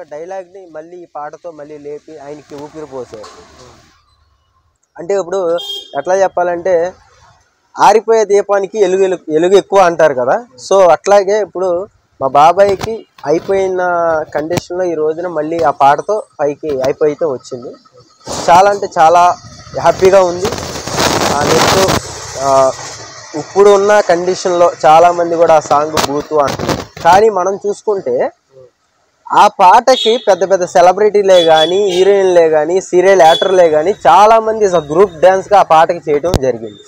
ఒక్క డైలాగ్ని మళ్ళీ ఈ పాటతో మళ్ళీ లేపి ఆయనకి ఊపిరి పోసారు. అంటే ఇప్పుడు ఎట్లా చెప్పాలంటే ఆరిపోయే దీపానికి ఎలుగు ఎక్కువ అంటారు కదా. సో అట్లాగే ఇప్పుడు మా బాబాయ్కి అయిపోయిన కండిషన్లో ఈ రోజున మళ్ళీ ఆ పాటతో పైకి అయిపోయితే వచ్చింది. చాలా అంటే చాలా హ్యాపీగా ఉంది. నెక్స్ట్ ఇప్పుడు ఉన్న కండిషన్లో చాలామంది కూడా ఆ సాంగ్ బూతు అంటున్నారు. కానీ మనం చూసుకుంటే ఆ పాటకి పెద్ద పెద్ద సెలబ్రిటీలే కానీ, హీరోయిన్లే కానీ, సీరియల్ యాక్టర్లే కానీ చాలామంది గ్రూప్ డ్యాన్స్గా ఆ పాటకి చేయడం జరిగింది.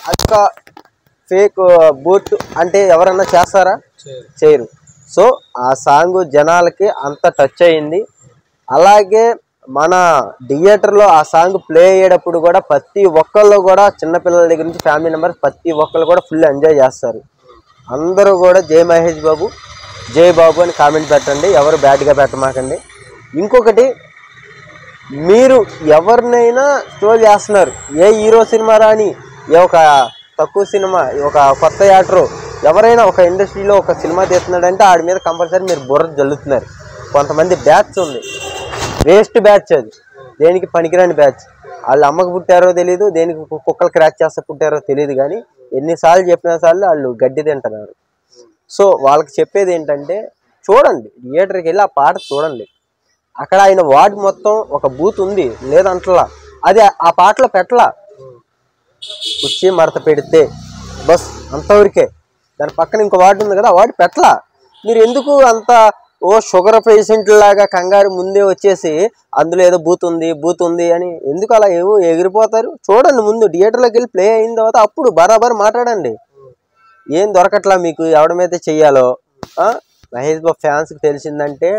అదొక ఫేక్ బూత్ అంటే ఎవరన్నా చేస్తారా? చేయరు. సో ఆ సాంగ్ జనాలకి అంత టచ్ అయింది. అలాగే మన థియేటర్లో ఆ సాంగ్ ప్లే అయ్యేటప్పుడు కూడా ప్రతి ఒక్కళ్ళు కూడా చిన్నపిల్లల దగ్గర నుంచి ఫ్యామిలీ మెంబర్స్ ప్రతి ఒక్కళ్ళు కూడా ఫుల్ ఎంజాయ్ చేస్తారు. అందరూ కూడా జై మహేష్ బాబు, జై బాబు అని కామెంట్ పెట్టండి, ఎవరు బ్యాడ్గా పెట్టమాకండి. ఇంకొకటి, మీరు ఎవరినైనా ట్రోల్ చేస్తున్నారు, ఏ హీరో సినిమా రాని, ఏ ఒక తక్కువ సినిమా, ఒక కొత్త యాక్టరు ఎవరైనా ఒక ఇండస్ట్రీలో ఒక సినిమా తీస్తున్నాడంటే ఆడి మీద కంపల్సరీ మీరు బుర్ర జల్లుతున్నారు. కొంతమంది బ్యాచ్ ఉంది, వేస్ట్ బ్యాచ్, అది దేనికి పనికిరాని బ్యాచ్. వాళ్ళు అమ్మకు పుట్టారో తెలియదు, దేనికి కుక్కలు క్రాచ్ చేస్తే పుట్టారో తెలియదు, కానీ ఎన్నిసార్లు చెప్పిన సార్లు వాళ్ళు గడ్డి తింటున్నారు. సో వాళ్ళకి చెప్పేది ఏంటంటే చూడండి, థియేటర్కి వెళ్ళి ఆ పాట చూడండి. అక్కడ ఆయన వార్డ్ మొత్తం ఒక బూత్ ఉంది లేదంటలా, అది ఆ పాటలో పెట్టలా. కుర్చీ మడత పెడితే బస్ అంతవరకే. దాని పక్కన ఇంకో వార్డు ఉంది కదా, ఆ వార్డు పెట్టలా. మీరు ఎందుకు అంత షుగర్ పేషెంట్ లాగా కంగారు ముందే వచ్చేసి అందులో ఏదో బూత్ ఉంది అని ఎందుకు అలా ఎగిరిపోతారు? చూడండి, ముందు థియేటర్లోకి వెళ్ళి ప్లే అయిన తర్వాత అప్పుడు బరాబర్ మాట్లాడండి. ఏం దొరకట్లా మీకు ఎవడమైతే చెయ్యాలో. మహేష్ బాబు ఫ్యాన్స్కి తెలిసిందంటే